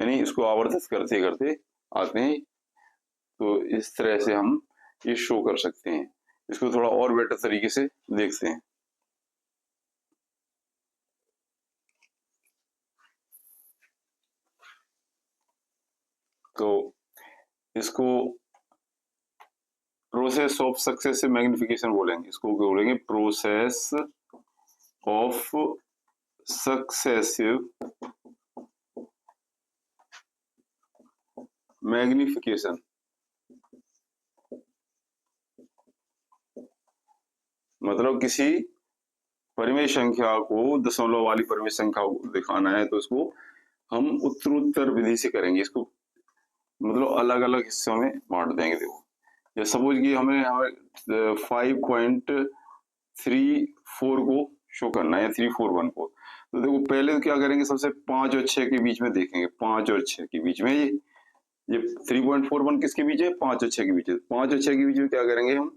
यानी इसको आवर्धित करते करते आते हैं, तो इस तरह से हम ये शो कर सकते हैं। इसको थोड़ा और बेटर तरीके से देखते हैं, तो इसको प्रोसेस ऑफ सक्सेसिव मैग्निफिकेशन बोलेंगे, इसको बोलेंगे प्रोसेस ऑफ सक्सेसिव मैग्निफिकेशन। मतलब किसी परिमेय संख्या को दशमलव वाली परिमेय संख्या को दिखाना है, तो इसको हम उत्तरोत्तर विधि से करेंगे, इसको मतलब अलग अलग हिस्सों में बांट देंगे। देखो या सपोज कि हमें 5.34 को शो करना है या 341 को, तो देखो पहले क्या करेंगे, सबसे 5 और 6 के बीच में देखेंगे, 5 और 6 के बीच में ये 3.41 किसके बीच है, 5 और 6 के बीच है, 5 और 6 के बीच में क्या करेंगे हम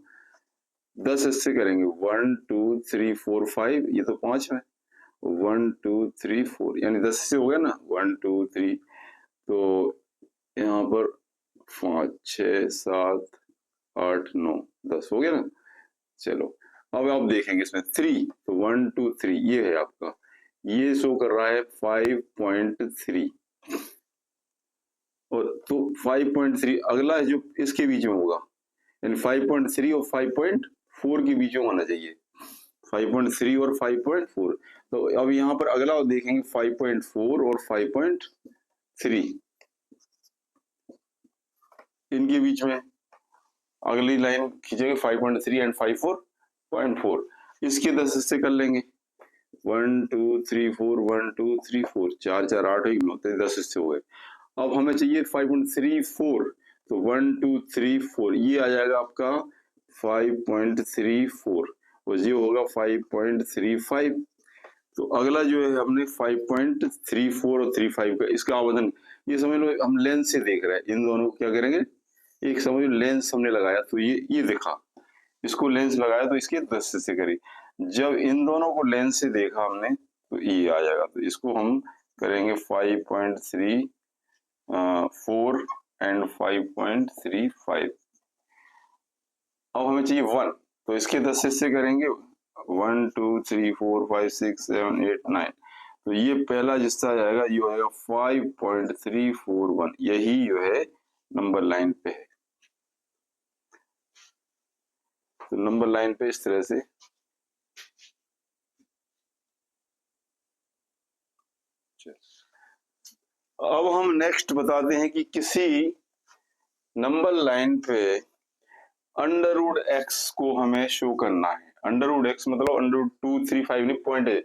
10 हिस्से करेंगे, 1 2 3 4 5, ये तो 5 में, 1 2 3 4 यानी 10 हिस्से हो गए ना, 1 2 3, तो यहाँ पर 5 6 7 8 9 10 हो गया ना। चलो अब आप देखेंगे इसमें 3, तो 1 2 3 ये है आपका, ये शो कर रहा है 5.3, और तो 5.3 अगला जो इसके बीच में होगा, यानी 5.3 और 5.4 के बीच में होना चाहिए, 5.3 और 5.4, तो अब यहाँ पर अगला देखेंगे 5.4 और 5.3, इनके बीच में अगली लाइन खींचेंगे 5.3 एंड 5.4, इसके 10 हिस्से कर लेंगे, 1 2 3 4 1 2 3 4, 4 4 8 1 9, 10 हिस्से हो गए। अब हमें चाहिए 5.34, तो 1 2 3 4 ये आ जाएगा आपका 5.34 और ये होगा 5.35, तो अगला जो है हमने 5.34 और 35 का इसका आवर्धन, ये समझ लो हम लेंस से देख रहे हैं, इन दोनों को क्या करेंगे, एक समझ लो लेंस हमने लगाया, तो ये दिखा, इसको लेंस लगाया तो इसके 10 हिस्से करी, जब इन दोनों को लेंस से देखा हमने तो ये आ जाएगा, तो इसको हम करेंगे 5.3 4 एंड 5.35। अब हमें चाहिए 1, तो इसके 10 हिस्से करेंगे, 1 2 3 4 5 6 7 8 9। तो ये पहला हिस्सा आएगा, ये आएगा 5.341, यही जो है नंबर लाइन पे है। तो नंबर लाइन पे इस तरह से अब हम नेक्स्ट बताते हैं कि किसी नंबर लाइन पे अंडर रूट एक्स को हमें शो करना है। अंडर रूट एक्स मतलब अंडर रूट 235 नहीं, पॉइंट है,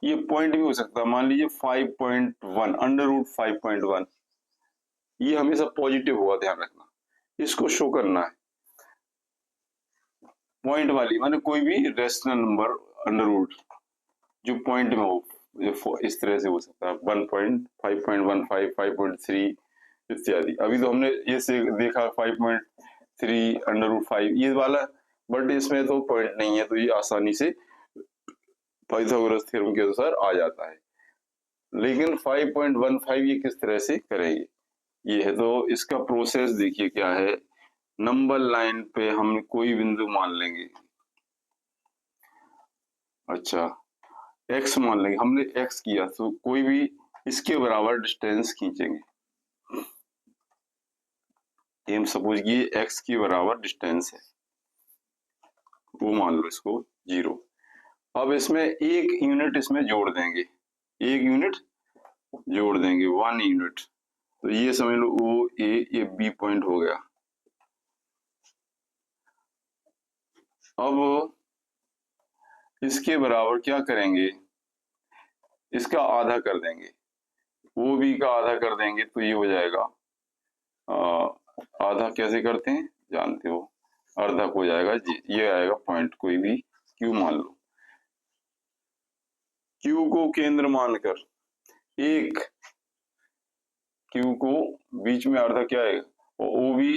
ये पॉइंट भी हो सकता है। मान लीजिए 5.1, अंडर रूट 5.1, ये हमेशा पॉजिटिव होगा, ध्यान रखना। इसको शो करना है पॉइंट वाली, माने कोई भी रेशनल नंबर अंडर रूट जो पॉइंट में हो, इस तरह से हो सकता है 1.5.15, 5.3 इत्यादि। अभी तो हमने ये से देखा 5.3 अंडर रूट 5 ये वाला, बट इसमें तो पॉइंट नहीं है, तो ये आसानी से पाइथागोरस थ्योरम के अनुसार आ जाता है। लेकिन 5.15 ये किस तरह से करेंगे, ये है। तो इसका प्रोसेस देखिए क्या है। नंबर लाइन पे हम कोई बिंदु मान लेंगे, अच्छा x मान लेंगे, हमने x किया, तो कोई भी इसके बराबर डिस्टेंस खींचेंगे। हम सपोज कि x के बराबर डिस्टेंस है, वो मान लो इसको 0। अब इसमें एक यूनिट इसमें जोड़ देंगे, एक यूनिट जोड़ देंगे, 1 यूनिट। तो ये समझ लो ओ ए, ये बी पॉइंट हो गया। अब इसके बराबर क्या करेंगे, इसका आधा कर देंगे, ओ बी का आधा कर देंगे, तो ये हो जाएगा आधा कैसे करते हैं जानते हो, अर्धक हो जाएगा जी, ये आएगा पॉइंट कोई भी क्यू मान लो। क्यू को केंद्र मानकर एक क्यू को बीच में अर्धा क्या है, ओ बी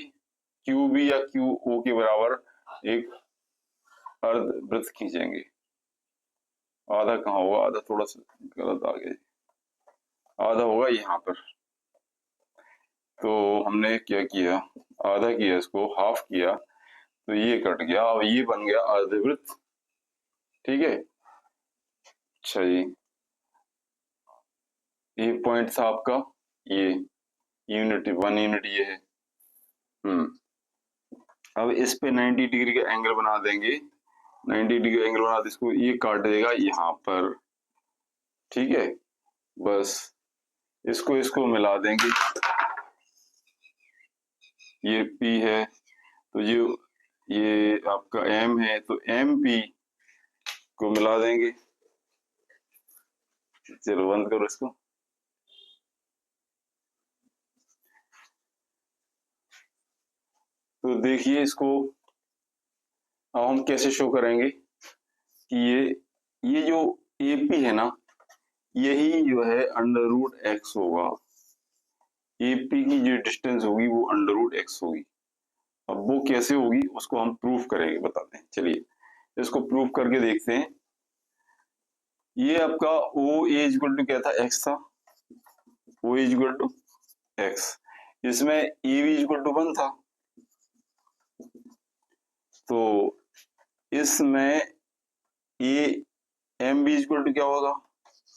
क्यू बी या क्यू ओ के बराबर एक अर्ध वृत्त खींचेंगे। आधा कहाँ होगा, आधा थोड़ा सा गलत आ गया, आधा होगा यहाँ पर। तो हमने क्या किया, आधा किया, इसको हाफ किया, तो ये कट गया और ये बन गया अर्धवृत्त। ठीक है, अच्छा जी, ये पॉइंट था आपका, ये यूनिट 1 यूनिट ये है। अब इस पे 90 डिग्री का एंगल बना देंगे, 90 डिग्री एंगल बना दे, इसको ये काट देगा यहाँ पर। ठीक है, बस इसको इसको मिला देंगे, ये P है, तो ये आपका M है, तो MP को मिला देंगे। चलो बंद करो इसको। तो देखिए इसको अब हम कैसे शो करेंगे कि ये जो AP है ना, यही जो है अंडर रूट एक्स होगा। AP की जो डिस्टेंस होगी वो अंडर रूट एक्स होगी। अब वो कैसे होगी उसको हम प्रूफ करेंगे, बताते हैं। चलिए इसको प्रूफ करके देखते हैं। ये आपका ओ एज इक्वल टू क्या था, एक्स था, O as equal to x, इसमें ए बी इक्वल टू 1 था, तो इसमें A M B equal to क्या होगा,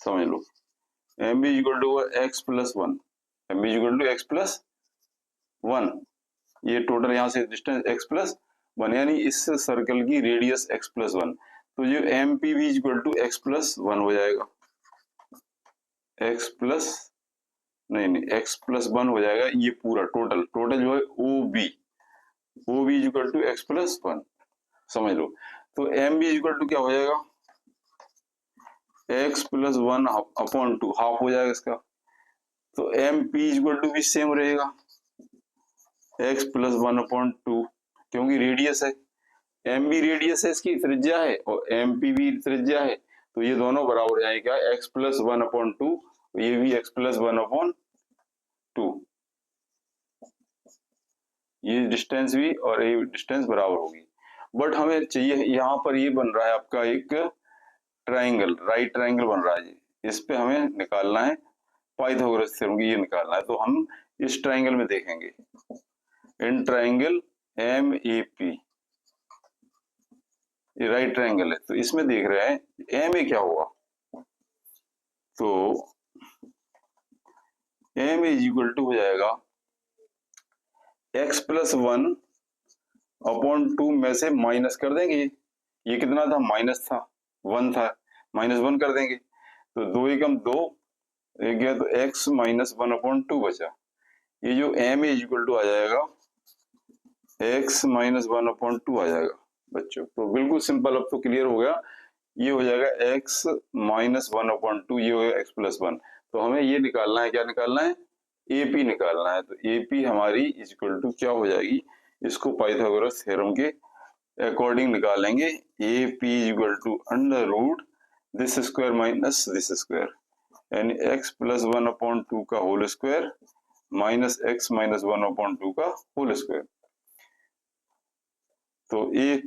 समझ लो, M B equal to x plus 1, M B equal to x plus 1, ये टोटल यहाँ से डिस्टेंस एक्स प्लस 1, यानी इस सर्कल की रेडियस एक्स प्लस 1, तो जो एम पी भी इक्वल टू एक्स प्लस 1 हो जाएगा, एक्स प्लस नहीं एक्स प्लस 1 हो जाएगा, ये पूरा टोटल जो है O B equal to x plus 1, समझ लो। तो एम बी इक्वल टू क्या हो जाएगा, एक्स प्लस 1 अपॉन 2, हाफ हो जाएगा इसका। तो एम पी इक्वल टू भी सेम रहेगा, एक्स प्लस 1 अपॉन 2, क्योंकि रेडियस है, एम बी रेडियस है, इसकी त्रिज्या है, और एम पी भी त्रिज्या है, तो ये दोनों बराबर हो जाएगा एक्स प्लस 1 अपॉन 2, ये भी एक्स प्लस 1 अपॉन 2, ये डिस्टेंस भी और ये डिस्टेंस बराबर होगी। बट हमें चाहिए, यहाँ पर ये बन रहा है आपका एक ट्राइंगल, राइट ट्राइंगल बन रहा है, इस पे हमें निकालना है पाइथागोरस थ्योरम की, ये निकालना है। तो हम इस ट्राइंगल में देखेंगे, इन ट्राइंगल MAP, ये राइट ट्राइंगल है, तो इसमें देख रहे हैं एम ए क्या हुआ, तो एम इज इक्वल टू हो जाएगा x+1 अपॉन 2 में से माइनस कर देंगे, ये कितना था, माइनस था, 1 था, -1 कर देंगे, तो 2 एकम 2 एक गया, तो x -1 अपॉन 2 बचा। ये जो m इज इक्वल टू आ जाएगा x -1 अपॉन 2 आ जाएगा बच्चों। तो बिल्कुल सिंपल, अब तो क्लियर हो गया, ये हो जाएगा x -1 अपॉन 2, ये हो गया x+1। तो हमें ये निकालना है, क्या निकालना है, AP निकालना है। तो AP हमारी इज इक्वल टू क्या हो जाएगी, इसको पाइथागोरस थ्योरम के अकॉर्डिंग निकालेंगे, AP is equal to under root this square minus this square, यानी x+1 अपॉन 2 का whole square minus x -1 upon 2 का होल स्क्वायर। तो a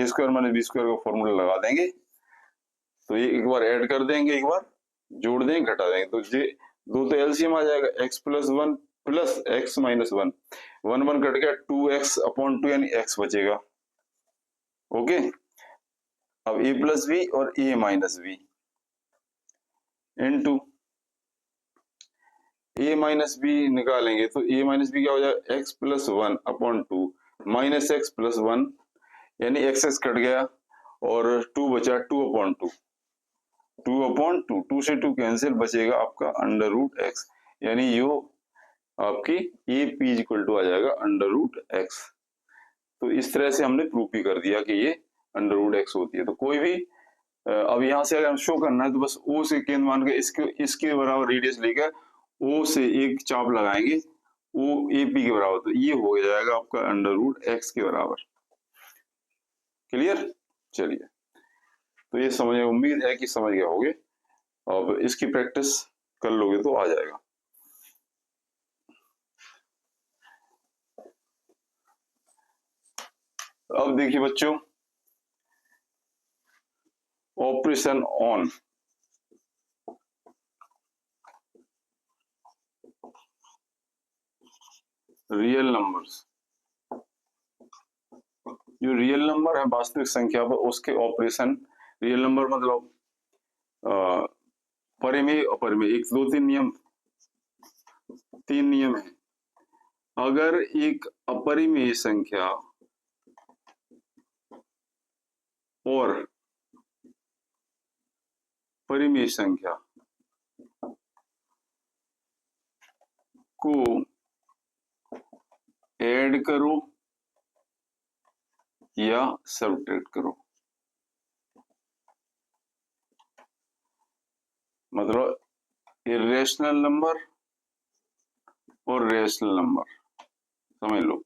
square minus b square का फॉर्मूला लगा देंगे, तो ये एक बार ऐड कर देंगे, एक बार जोड़ देंगे, घटा देंगे, तो ये दो तो एलसीएम आ जाएगा, x+1 प्लस x -1, 1 कट गया, 2x अपॉन 2 यानी x बचेगा। ओके, अब a+b और a-b इनटू a-b निकालेंगे, तो a-b क्या हो जाएगा, x+1 अपॉन 2 माइनस x+1 यानी x कट गया और 2 बचा, 2 अपॉन 2, 2 से 2 कैंसिल, बचेगा आपका अंडर रूट एक्स, यानी यो आपकी AP इक्वल टू आ जाएगा अंडर रूट एक्स। तो इस तरह से हमने प्रूफ भी कर दिया कि ये अंडर रूट एक्स होती है। तो कोई भी अब यहाँ से अगर शो करना है तो बस O से केंद्र मान के इसके बराबर रेडियस लेकर O से एक चाप लगाएंगे, O AP के बराबर, तो ये हो जाएगा आपका अंडर रूट एक्स के बराबर। क्लियर, चलिए, तो ये समझ, उम्मीद है कि समझ गए होगे। अब इसकी प्रैक्टिस कर लोगे तो आ जाएगा। अब देखिए बच्चों, ऑपरेशन ऑन रियल नंबर्स, जो रियल नंबर है वास्तविक संख्या पर, उसके ऑपरेशन, रियल नंबर मतलब परिमेय अपरिमेय, एक दो तीन नियम है। अगर एक अपरिमेय संख्या और परिमेय संख्या को ऐड करो या सब्ट्रैक्ट करो, मतलब इरेशनल नंबर और रेशनल नंबर, समझ लो,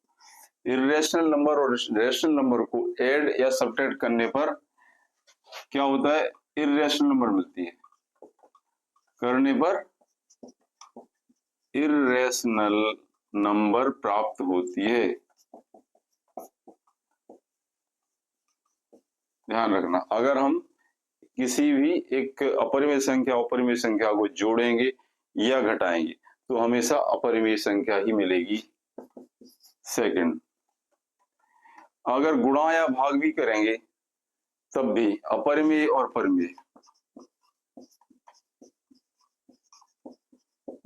इरेशनल नंबर और रेशनल नंबर को ऐड या सब्ट्रैक्ट करने पर क्या होता है, इरेशनल नंबर मिलती है, करने पर इरेशनल नंबर प्राप्त होती है। ध्यान रखना, अगर हम किसी भी एक अपरिमेय संख्या को जोड़ेंगे या घटाएंगे तो हमेशा अपरिमेय संख्या ही मिलेगी। सेकंड, अगर गुणा या भाग भी करेंगे तब भी अपरिमेय और परिमेय,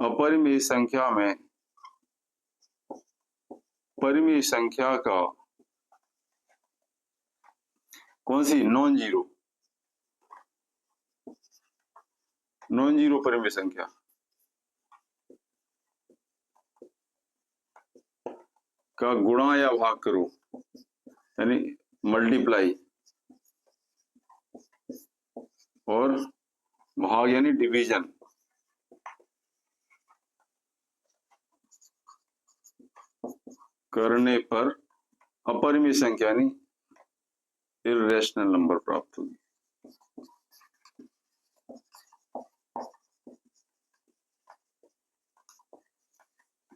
अपरिमेय संख्या में परिमेय संख्या का कौन सी, नॉन जीरो परिमेय संख्या का गुणा या भाग करो, यानी मल्टीप्लाई, और भाग यानी डिवीजन, करने पर अपरिमेय संख्या यानी इरेशनल नंबर प्राप्त होगी।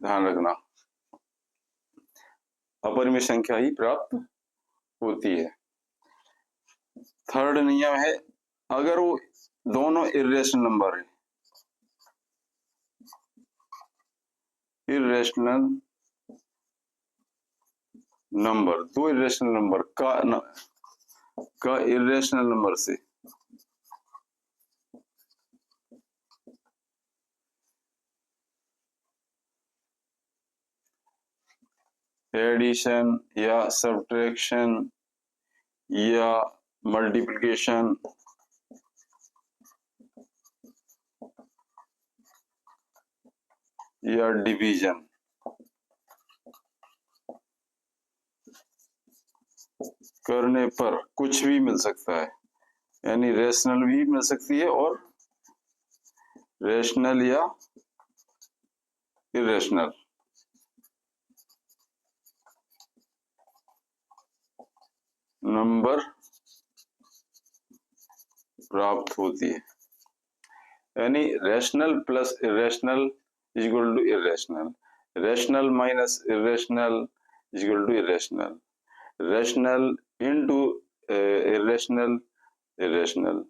ध्यान रखना, अपरिमेय संख्या ही प्राप्त होती है। थर्ड नियम है, अगर वो दोनों इरेशनल नंबर है, इरेशनल नंबर, दो इरेशनल नंबर का इरेशनल नंबर से एडिशन या सब्ट्रैक्शन या मल्टीप्लिकेशन या डिवीजन करने पर कुछ भी मिल सकता है, यानी रेशनल भी मिल सकती है और रेशनल या इरेशनल नंबर प्राप्त होती है। यानी rational plus irrational is equal to irrational, rational minus irrational is equal to irrational, rational into irrational irrational,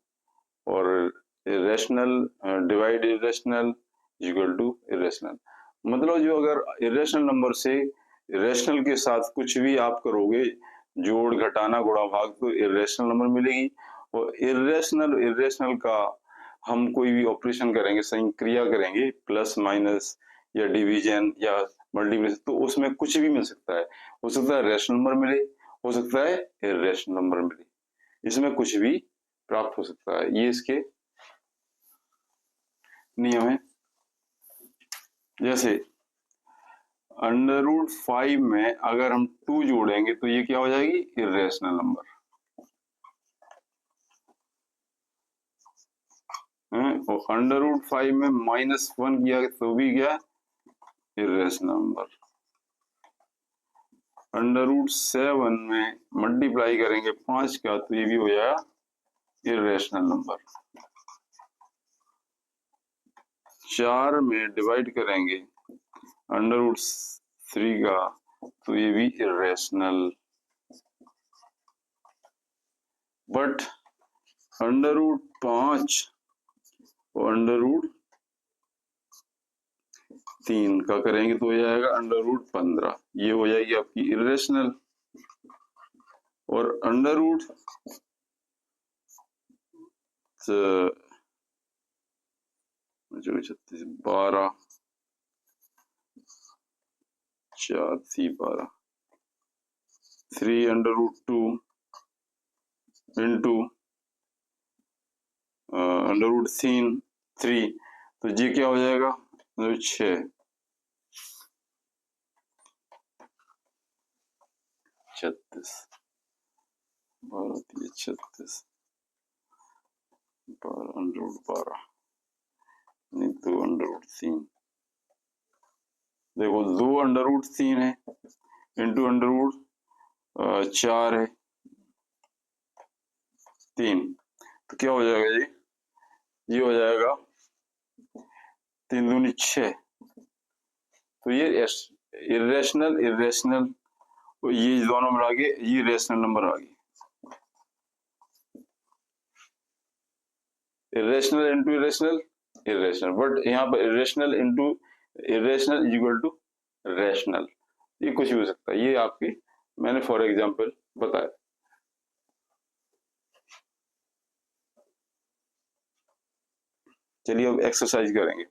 और irrational divide irrational is equal to irrational. मतलब जो अगर इरेशनल नंबर से रेशनल के साथ कुछ भी आप करोगे, जोड़ घटाना गुणा भाग, तो इरेशनल नंबर मिलेगी। और इरेशनल का हम कोई भी ऑपरेशन करेंगे, संक्रिया करेंगे, प्लस माइनस या डिवीजन या मल्टीप्लिकेशन, तो उसमें कुछ भी मिल सकता है। हो सकता है रेशनल नंबर मिले, हो सकता है इरेशनल नंबर मिले, इसमें कुछ भी प्राप्त हो सकता है। ये इसके नियम है। जैसे √5 में अगर हम 2 जोड़ेंगे तो ये क्या हो जाएगी, इरेशनल नंबर है। और √5 में -1 किया तो भी क्या, इरेशनल नंबर। √7 में मल्टीप्लाई करेंगे 5 का तो ये भी हो जाएगा इरेशनल नंबर। 4 में डिवाइड करेंगे √3 का तो ये भी इरेशनल। बट √5 और √3 का करेंगे तो हो जाएगा √15, ये हो जाएगी आपकी इरेशनल। और √6 12 4 3 12 3√2 इंटू √3 तो ये क्या हो जाएगा, 6 36 12 36 12 नहीं, 2√3, देखो 2√3 है इंटू √4 है 3, तो क्या हो जाएगा ये हो जाएगा 3 दूनी 6। तो ये इरेशनल ये दोनों मिला के ये रेशनल नंबर आ गई। इरेशनल इंटू इरेशनल, बट यहाँ पर irrational into irrational is equal to rational, ये कुछ भी हो सकता है। ये आपकी मैंने फॉर एग्जांपल बताया। चलिए अब एक्सरसाइज करेंगे।